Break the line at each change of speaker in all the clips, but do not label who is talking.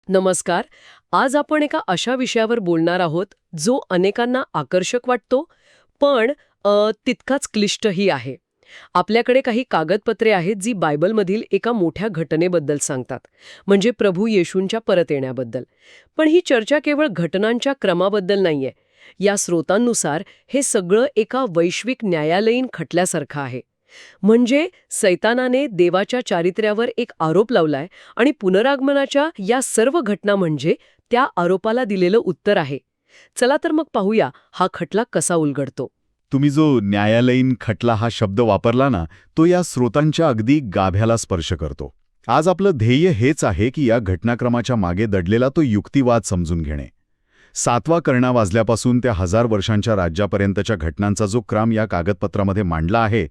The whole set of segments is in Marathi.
नमस्कार. आज आपण एका अशा विषयावर बोलणार आहोत जो अनेकांना आकर्षक वाटतो, पण तितकाच क्लिष्टही आहे. आपल्याकडे काही कागदपत्रे आहेत जी बायबलमधील एका मोठ्या घटनेबद्दल सांगतात, म्हणजे प्रभू येशूंच्या परत येण्याबद्दल. पण ही चर्चा केवळ घटनांच्या क्रमाबद्दल नाहीये. या स्रोतांनुसार हे सगळं एका वैश्विक न्यायालयीन खटल्यासारखं आहे. म्हणजे सैतानाने देवाच्या चारित्र्यावर एक आरोप लावलाय आणि पुनरागमनाच्या या सर्व घटना म्हणजे त्या आरोपाला दिलेलं उत्तर आहे. चला तर मग पाहूया हा खटला कसा उलगडतो.
तुम्ही जो न्यायालयीन खटला हा शब्द वापरला ना, तो या स्रोतांच्या अगदी गाभ्याला स्पर्श करतो. आज आपलं ध्येय हेच आहे की या घटनाक्रमाच्या मागे दडलेला तो युक्तिवाद समजून घेणे. 7वा करणा वाजल्यापासून त्या 1000 वर्षांच्या राज्यापर्यंतच्या घटनांचा जो क्रम या कागदपत्रामध्ये मांडला आहे,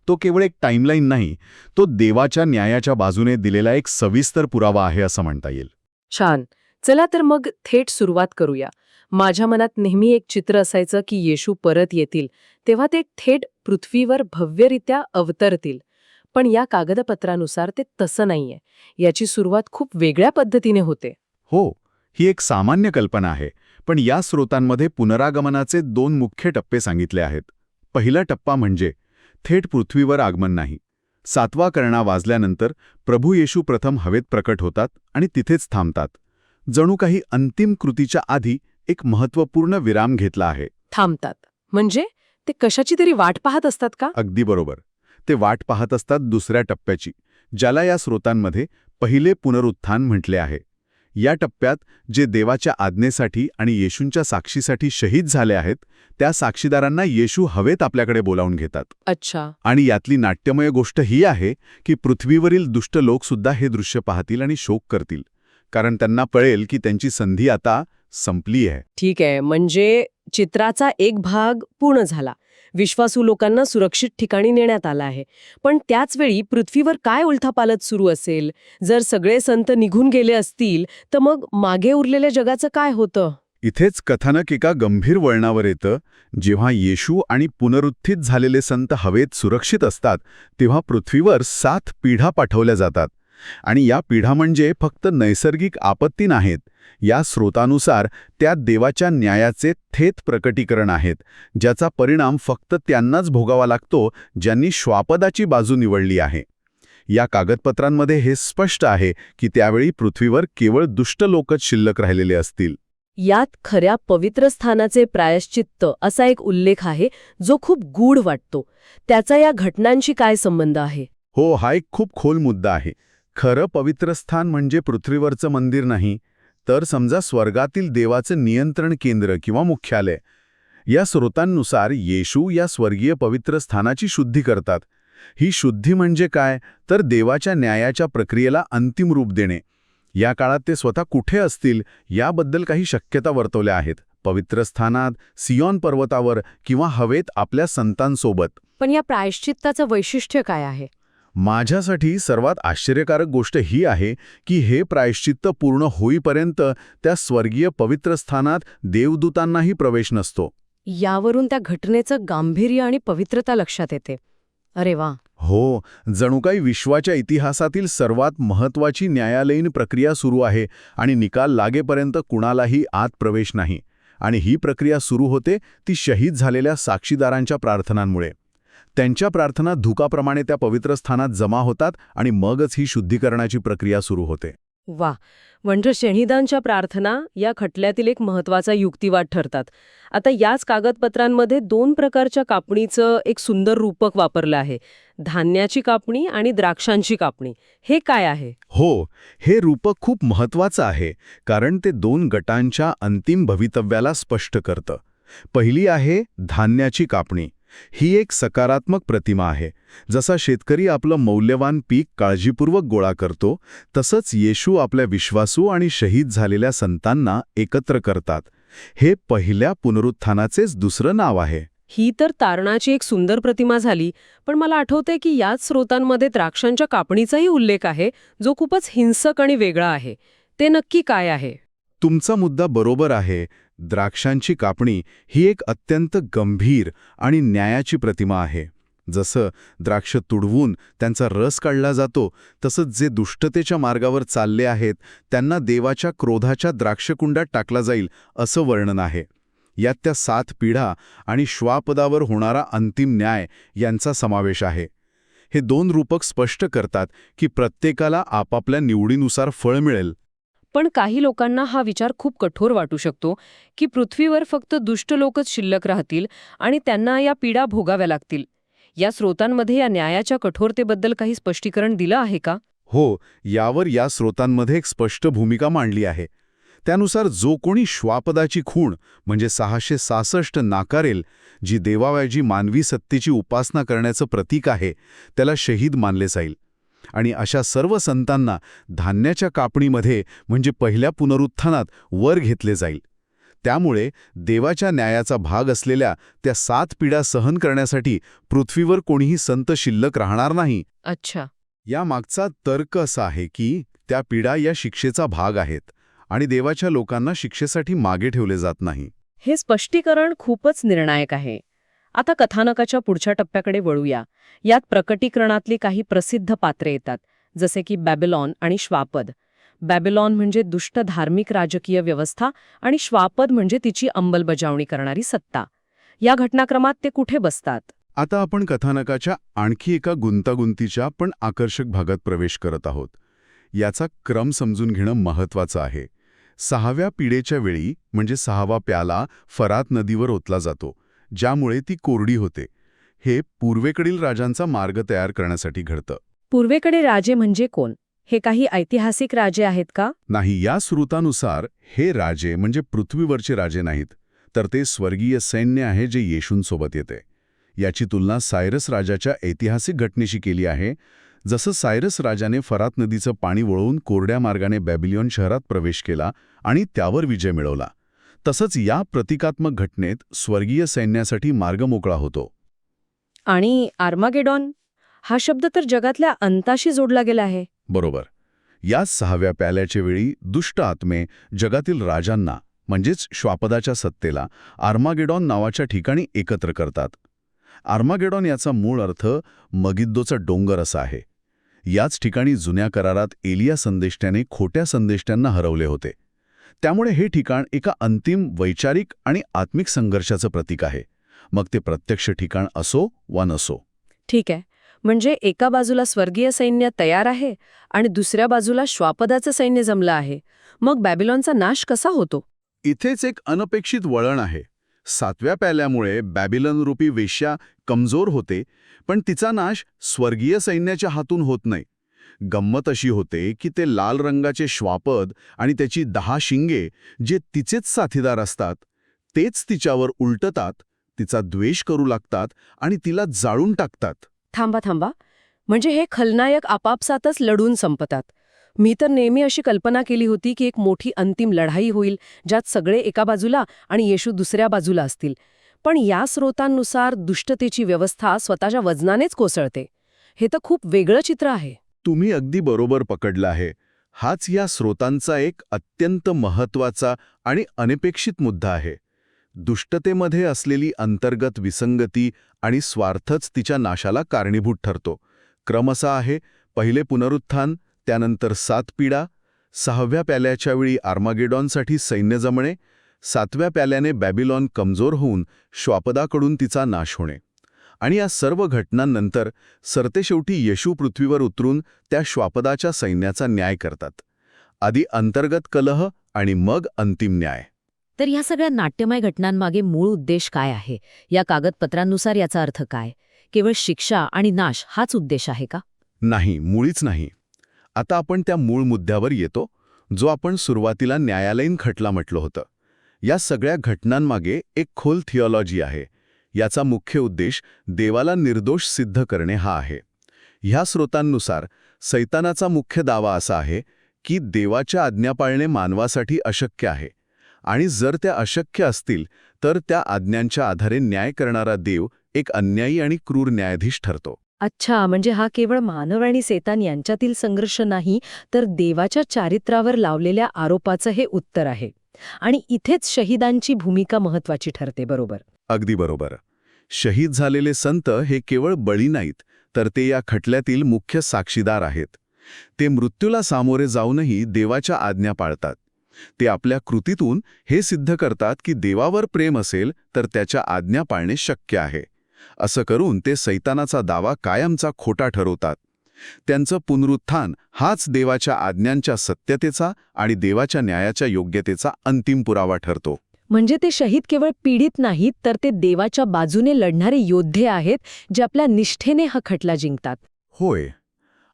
तो केवळ एक टाईमलाईन नाही, तो देवाच्या न्यायाच्या बाजूने दिलेला एक सविस्तर पुरावा आहे असं म्हणता येईल.
छान. चला तर मग थेट सुरुवात करूया. माझ्या मनात नेहमी एक चित्र असायचं की येशू परत येतील तेव्हा ते थेट पृथ्वीवर भव्यरित्या अवतरतील. पण या कागदपत्रानुसार ते तसं नाहीये. याची सुरुवात खूप वेगळ्या पद्धतीने होते.
हो, ही एक सामान्य कल्पना आहे, पण या स्रोतांमध्ये पुनरागमनाचे 2 मुख्य टप्पे सांगितले आहेत. पहिला टप्पा म्हणजे थेट पृथ्वीवर आगमन नाही. 7वा करणा वाजल्यानंतर प्रभू येशू प्रथम हवेत प्रकट होतात आणि तिथेच थांबतात. जणू काही अंतिम कृतीच्या आधी एक महत्त्वपूर्ण विराम घेतला आहे.
थांबतात म्हणजे ते कशाची तरी वाट पाहत असतात का?
अगदी बरोबर. ते वाट पाहत असतात दुसऱ्या टप्प्याची, ज्याला या स्रोतांमध्ये पहिले पुनरुत्थान म्हटले आहे. या टप्प्यात जे देवाच्या आज्ञेसाठी आणि येशूंच्या साक्षीसाठी शहीद झाले आहेत, त्या साक्षीदारांना येशू हवेत आपल्याकडे बोलावून घेतात.
अच्छा.
आणि यातली नाट्यमय गोष्ट ही आहे की पृथ्वीवरील दुष्ट लोकसुद्धा हे दृश्य पाहतील आणि शोक करतील, कारण त्यांना कळेल की त्यांची संधी आता संपली आहे.
ठीक आहे, म्हणजे चित्राचा एक भाग पूर्ण झाला. विश्वासू लोकांना सुरक्षित ठिकाणी नेण्यात आला आहे. पण त्याच वेळी पृथ्वीवर काय उलथापालथ सुरू असेल? जर सगळे संत निघून गेले असतील तर मग मागे उरलेल्या जगाचं काय होतं?
इथेच कथानक एका गंभीर वळणावर येतं. जेव्हा येशू आणि पुनरुत्थित झालेले संत हवेत सुरक्षित असतात, तेव्हा पृथ्वीवर 7 पिढ्या पाठवल्या जातात. आणि या पिढ्या म्हणजे फक्त नैसर्गिक आपत्ती नाहीत. या स्रोतानुसार त्या देवाच्या न्यायाचे थेट प्रकटीकरण आहेत, ज्याचा परिणाम फक्त त्यांनाच भोगावा लागतो ज्यांनी श्वापदाची बाजू निवडली आहे. या कागदपत्रांमध्ये हे स्पष्ट आहे की त्यावेळी पृथ्वीवर केवळ दुष्ट लोकच शिल्लक राहिलेले असतील.
यात खऱ्या पवित्र स्थानाचे प्रायश्चित्त असा एक उल्लेख आहे जो खूप गूढ वाटतो. त्याचा या घटनांशी काय संबंध आहे?
हो, हा एक खूप खोल मुद्दा आहे. खरं पवित्र स्थान म्हणजे पृथ्वीवरचं मंदिर नाही, तर समजा स्वर्गातील देवाचं नियंत्रण केंद्र किंवा मुख्यालय. या स्रोतांनुसार येशू या स्वर्गीय पवित्र स्थानाची शुद्धी करतात. ही शुद्धी म्हणजे काय, तर देवाच्या न्यायाच्या प्रक्रियेला अंतिम रूप देणे. या काळात ते स्वतः कुठे असतील याबद्दल काही शक्यता वर्तवल्या आहेत. पवित्र स्थानात, सियोन पर्वतावर किंवा हवेत आपल्या संतांसोबत.
पण या प्रायश्चित्ताचं वैशिष्ट्य काय आहे?
माझ्यासाठी सर्वात आश्चर्यकारक गोष्ट ही आहे की हे प्रायश्चित्त पूर्ण होईपर्यंत त्या स्वर्गीय पवित्र स्थानात देवदूतांनाही प्रवेश नसतो.
यावरून त्या घटनेचं गांभीर्य आणि पवित्रता लक्षात येते. अरे वा.
हो, जणू काही विश्वाच्या इतिहासातील सर्वात महत्त्वाची न्यायालयीन प्रक्रिया सुरू आहे आणि निकाल लागेपर्यंत कुणालाही आत प्रवेश नाही. आणि ही प्रक्रिया सुरू होते ती शहीद झालेल्या साक्षीदारांच्या प्रार्थनांमुळे. त्यांच्या प्रार्थना धुकाप्रमाणे त्या पवित्र स्थानात जमा होतात आणि मगच ही शुद्धीकरणाची प्रक्रिया सुरू होते.
वा. म्हणजे शहीदांच्या प्रार्थना या खटल्यातील एक महत्वाचा युक्तिवाद ठरतात. आता याच कागदपत्रांमध्ये 2 प्रकारच्या कापणीचं एक सुंदर रूपक वापरलं आहे. धान्याची कापणी आणि द्राक्षांची कापणी. हे काय आहे?
हो, हे रूपक खूप महत्त्वाचं आहे, कारण ते 2 गटांच्या अंतिम भवितव्याला स्पष्ट करतं. पहिली आहे धान्याची कापणी. ही एक सकारात्मक प्रतिमा आहे. जसा शेतकरी आपलं मौल्यवान पीक काळजीपूर्वक गोळा करतो, तसंच येशू आपल्या विश्वासू आणि शहीद झालेल्या संतांना एकत्र करतात. हे पहिल्या पुनरुत्थानाचेच दुसरं नाव आहे.
ही तर तारणाची एक सुंदर प्रतिमा झाली, पण मला आठवतंय की याच स्रोतांमध्ये द्राक्षांच्या कापणीचाही उल्लेख आहे, जो खूपच हिंसक आणि वेगळा आहे. ते नक्की काय आहे?
तुमचा मुद्दा बरोबर आहे. द्राक्षांची कापणी ही एक अत्यंत गंभीर आणि न्यायाची प्रतिमा आहे. जसं द्राक्ष तुडवून त्यांचा रस काढला जातो, तसंच जे दुष्टतेच्या मार्गावर चालले आहेत त्यांना देवाच्या क्रोधाच्या द्राक्षकुंडात टाकला जाईल असं वर्णन आहे. यात त्या 7 पिढा आणि श्वापदावर होणारा अंतिम न्याय यांचा समावेश आहे. हे 2 रूपक स्पष्ट करतात की प्रत्येकाला आपापल्या निवडीनुसार फळ मिळेल.
पण काही लोकांना हा विचार खूप कठोर वाटू शकतो की पृथ्वीवर फक्त दुष्ट लोकच शिल्लक राहतील आणि त्यांना या पीडा भोगाव्या लागतील. या स्रोतांमध्ये या न्यायाच्या कठोरतेबद्दल काही स्पष्टीकरण दिलं आहे का?
हो, यावर या स्रोतांमध्ये एक स्पष्ट भूमिका मांडली आहे. त्यानुसार जो कोणी श्वापदाची खूण म्हणजे 666 नाकारेल, जी देवाऐवजी मानवी सत्तेची उपासना करण्याचं प्रतीक आहे, त्याला शहीद मानले जाईल. आणि अशा सर्व संतांना धान्याच्या कापणीमध्ये म्हणजे पहिल्या पुनरुत्थानात वर घेतले जाईल. त्यामुळे देवाच्या न्यायाचा भाग असलेल्या त्या 7 पिढ्या सहन करण्यासाठी पृथ्वीवर कोणीही संत शिल्लक राहणार नाही.
अच्छा.
या मागचा तर्क असा आहे की त्या पिढ्या या शिक्षेचा भाग आहेत आणि देवाच्या लोकांना शिक्षेसाठी मागे ठेवले जात नाही.
हे स्पष्टीकरण खूपच निर्णायक आहे. आता कथानकाच्या पुढच्या टप्प्याकडे वळूया. यात प्रकटीकरणातली काही प्रसिद्ध पात्रे येतात, जसे की बॅबिलॉन आणि श्वापद. बॅबिलॉन म्हणजे दुष्ट धार्मिक राजकीय व्यवस्था आणि श्वापद म्हणजे तिची अंमलबजावणी करणारी सत्ता. या घटनाक्रमात ते कुठे बसतात?
आता आपण कथानकाच्या आणखी एका गुंतागुंतीच्या पण आकर्षक भागात प्रवेश करत आहोत. याचा क्रम समजून घेणं महत्त्वाचं आहे. 6व्या पिढीच्या वेळी म्हणजे 6वा प्याला फरात नदीवर ओतला जातो, ज्यामुळे ती कोरडी होते. हे पूर्वेकडील राजांचा मार्ग तयार करण्यासाठी घडतं.
पूर्वेकडे राजे म्हणजे कोण? हे काही ऐतिहासिक राजे आहेत का?
नाही, या स्रोतानुसार हे राजे म्हणजे पृथ्वीवरचे राजे नाहीत, तर ते स्वर्गीय सैन्य आहे जे येशूंसोबत येते. याची तुलना सायरस राजाच्या ऐतिहासिक घटनेशी केली आहे. जसं सायरस राजाने फरात नदीचं पाणी वळवून कोरड्या मार्गाने बॅबिलॉन शहरात प्रवेश केला आणि त्यावर विजय मिळवला, तसंच या प्रतिकात्मक घटनेत स्वर्गीय सैन्यासाठी मार्ग मोकळा होतो.
आणि आर्मागेडॉन हा शब्द तर जगातल्या अंताशी जोडला गेला आहे.
बरोबर. याच 6व्या प्याल्याच्या वेळी दुष्ट आत्मे जगातील राजांना म्हणजेच श्वापदाच्या सत्तेला आर्मागेडॉन नावाच्या ठिकाणी एकत्र करतात. आर्मागेडॉन याचा मूळ अर्थ मगिद्दोचा डोंगर असा आहे. याच ठिकाणी जुन्या करारात एलिया संदेष्ट्याने खोट्या संदेष्ट्यांना हरवले होते. त्यामुळे हे ठिकाण एका अंतिम वैचारिक आणि आत्मिक संघर्षाचं प्रतीक आहे, मग ते प्रत्यक्ष ठिकाण असो वा नसो.
ठीक आहे. म्हणजे एका बाजूला स्वर्गीय सैन्य तयार आहे आणि दुसऱ्या बाजूला श्वापदाचं सैन्य जमलं आहे. मग बॅबिलॉनचा नाश कसा होतो?
इथेच एक अनपेक्षित वळण आहे. 7व्या प्याल्यामुळे बॅबिलॉन रूपी वेश्या कमजोर होते, पण तिचा नाश स्वर्गीय सैन्याच्या हातून होत नाही. गंमत अशी होते की ते लाल रंगाचे श्वापद आणि त्याची 10 शिंगे जे तिचेच साथीदार असतात, तेच तिच्यावर उलटतात, तिचा द्वेष करू लागतात आणि तिला जाळून टाकतात.
थांबा. म्हणजे हे खलनायक आपापसातच लढून संपतात. मी तर नेहमी अशी कल्पना केली होती की एक मोठी अंतिम लढाई होईल, ज्यात सगळे एका बाजूला आणि येशू दुसऱ्या बाजूला असतील. पण या स्रोतांनुसार दुष्टतेची व्यवस्था स्वतःच्या वजनानेच कोसळते. हे तर खूप वेगळं चित्र आहे.
तुम्ही अगदी बरोबर पकडलं आहे. हाच या स्रोतांचा एक अत्यंत महत्त्वाचा आणि अनपेक्षित मुद्दा आहे. दुष्टतेमध्ये असलेली अंतर्गत विसंगती आणि स्वार्थच तिच्या नाशाला कारणीभूत ठरतो. क्रम असा आहे: पहिले पुनरुत्थान, त्यानंतर 7 पिढा, 6व्या प्याल्याच्या वेळी आर्मागेडॉनसाठी सैन्य जमणे, 7व्या प्याल्याने बॅबिलॉन कमजोर होऊन श्वापदाकडून तिचा नाश होणे. आणि या सर्व घटनांनंतर सरतेशेवटी येशू पृथ्वीवर उतरून त्या श्वापदाच्या सैन्याचा न्याय करतात. आधी अंतर्गत कलह आणि मग अंतिम न्याय.
तर ह्या सगळ्या नाट्यमय घटनांमागे मूळ उद्देश काय आहे? या कागदपत्रांनुसार याचा अर्थ काय? केवळ शिक्षा आणि नाश हाच उद्देश आहे का?
नाही, मुळीच नाही. आता आपण त्या मूळ मुद्द्यावर येतो, जो आपण सुरुवातीला न्यायालयीन खटला म्हटलं होतं. या सगळ्या घटनांमागे एक खोल थिओलॉजी आहे. याचा मुख्य उद्देश देवाला निर्दोष सिद्ध करणे हा आहे. ह्या स्रोतांनुसार सैतानाचा मुख्य दावा असा आहे की देवाच्या आज्ञा पाळणे मानवासाठी अशक्य आहे, आणि जर त्या अशक्य असतील तर त्या आज्ञांच्या आधारे न्याय करणारा देव एक अन्यायी आणि क्रूर न्यायाधीश ठरतो.
अच्छा, म्हणजे हा केवळ मानव आणि सैतान यांच्यातील संघर्ष नाही, तर देवाच्या चारित्र्यावर लावलेल्या आरोपाचं हे उत्तर आहे. आणि इथेच शहीदांची भूमिका महत्वाची ठरते. बरोबर?
अगदी बरोबर. शहीद झालेले संत हे केवळ बळी नाहीत, तर ते या खटल्यातील मुख्य साक्षीदार आहेत. ते मृत्यूला सामोरे जाऊनही देवाच्या आज्ञा पाळतात. ते आपल्या कृतीतून हे सिद्ध करतात की देवावर प्रेम असेल तर त्याच्या आज्ञा पाळणे शक्य आहे. असं करून ते सैतानाचा दावा कायमचा खोटा ठरवतात. त्यांचं पुनरुत्थान हाच देवाच्या आज्ञांच्या सत्यतेचा आणि देवाच्या न्यायाच्या योग्यतेचा अंतिम पुरावा ठरतो.
म्हणजे ते शहीद केवळ पीडित नाहीत, तर ते देवाच्या बाजूने लढणारे योद्धे आहेत, जे आपल्या निष्ठेने हा खटला जिंकतात.
होय.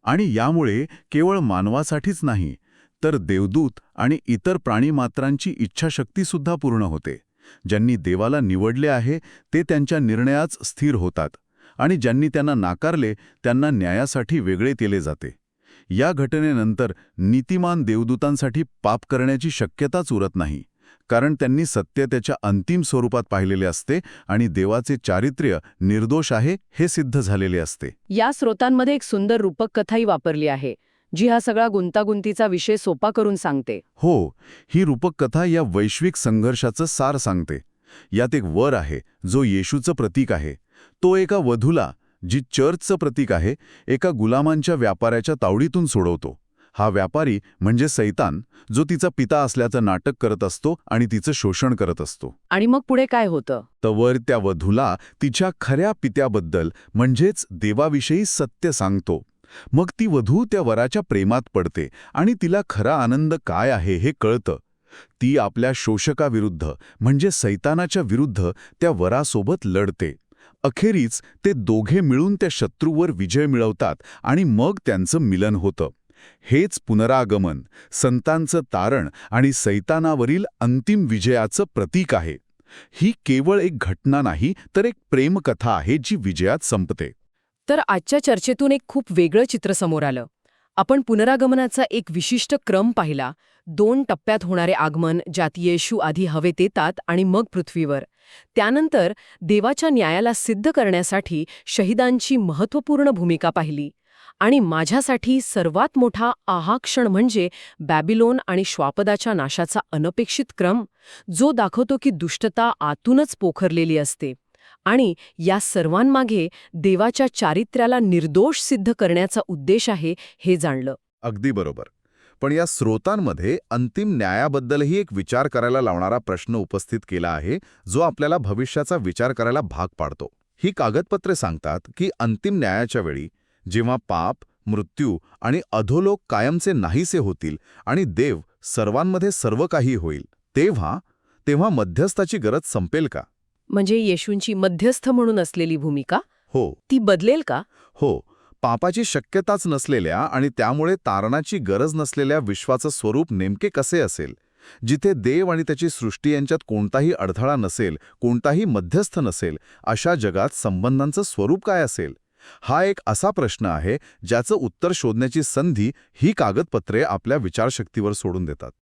आणि यामुळे केवळ मानवासाठीच नाही, तर देवदूत आणि इतर प्राणीमात्रांची इच्छाशक्तीसुद्धा पूर्ण होते. ज्यांनी देवाला निवडले आहे ते त्यांच्या निर्णयाच स्थिर होतात, आणि ज्यांनी त्यांना नाकारले त्यांना न्यायासाठी वेगळे केले जाते. या घटनेनंतर नीतिमान देवदूतांसाठी पाप करण्याची शक्यताच उरत नाही, कारण त्यांनी सत्य त्याच्या अंतिम स्वरूपात पाहिलेले असते आणि देवाचे चारित्र्य निर्दोष आहे हे सिद्ध झालेले असते.
या स्रोतांमध्ये एक सुंदर रूपक कथाही वापरली आहे, जी हा सगळा गुंतागुंतीचा विषय सोपा करून सांगते.
हो, ही रूपक कथा या वैश्विक संघर्षाचं सार सांगते. यात एक वर आहे जो येशूचं प्रतीक आहे. तो एका वधूला, जी चर्चचं प्रतीक आहे, एका गुलामांच्या व्यापाऱ्याच्या तावडीतून सोडवतो. हा व्यापारी म्हणजे सैतान, जो तिचा पिता असल्याचं नाटक करत असतो आणि तिचं शोषण करत असतो.
आणि मग पुढे काय होतं?
तवर त्या वधूला तिच्या खऱ्या पित्याबद्दल म्हणजेच देवाविषयी सत्य सांगतो. मग ती वधू त्या वराच्या प्रेमात पडते आणि तिला खरा आनंद काय आहे हे कळतं. ती आपल्या शोषकाविरुद्ध म्हणजे सैतानाच्या विरुद्ध त्या वरासोबत लढते. अखेरीस ते दोघे मिळून त्या शत्रूवर विजय मिळवतात आणि मग त्यांचं मिलन होतं. हेच पुनरागमन, संतांचं तारण आणि सैतानावरील अंतिम विजयाचं प्रतीक आहे. ही केवळ एक घटना नाही, तर एक प्रेमकथा आहे जी विजयात संपते.
तर आजच्या चर्चेतून एक खूप वेगळं चित्र समोर आलं. आपण पुनरागमनाचा एक विशिष्ट क्रम पाहिला. 2 टप्प्यात होणारे आगमन, ज्यात येशू आधी हवेत येतात आणि मग पृथ्वीवर. त्यानंतर देवाच्या न्यायाला सिद्ध करण्यासाठी शहीदांची महत्त्वपूर्ण भूमिका पाहिली. आणि माझ्यासाठी सर्वात मोठा क्षण म्हणजे बॅबिलोन आणि श्वापदाच्या नाशाचा अनपेक्षित क्रम, जो दाखवतो की दुष्टता आतूनच पोखरलेली असते. आणि या सर्वांमागे देवाच्या चारित्र्याला निर्दोष सिद्ध करण्याचा उद्देश आहे हे जाणलं.
अगदी बरोबर. पण या स्रोतांमध्ये अंतिम न्यायाबद्दलही एक विचार करायला लावणारा प्रश्न उपस्थित केला आहे, जो आपल्याला भविष्याचा विचार करायला भाग पाडतो. ही कागदपत्रे सांगतात की अंतिम न्यायाच्या वेळी, जेव्हा पाप, मृत्यू आणि अधोलोक कायमचे नाहीसे होतील आणि देव सर्वांमध्ये सर्व काही होईल, तेव्हा मध्यस्थाची गरज संपेल का?
म्हणजे येशूंची मध्यस्थ म्हणून असलेली भूमिका
हो.
ती बदलेल का?
हो. पापाची शक्यताच नसलेल्या आणि त्यामुळे तारणाची गरज नसलेल्या विश्वाचं स्वरूप नेमके कसे असेल, जिथे देव आणि त्याची सृष्टी यांच्यात कोणताही अडथळा नसेल, कोणताही मध्यस्थ नसेल, अशा जगात संबंधांचं स्वरूप काय असेल? हा एक असा प्रश्न आहे ज्याचं उत्तर शोधण्याची संधी ही कागदपत्रे आपल्या विचारशक्तीवर सोडून देतात.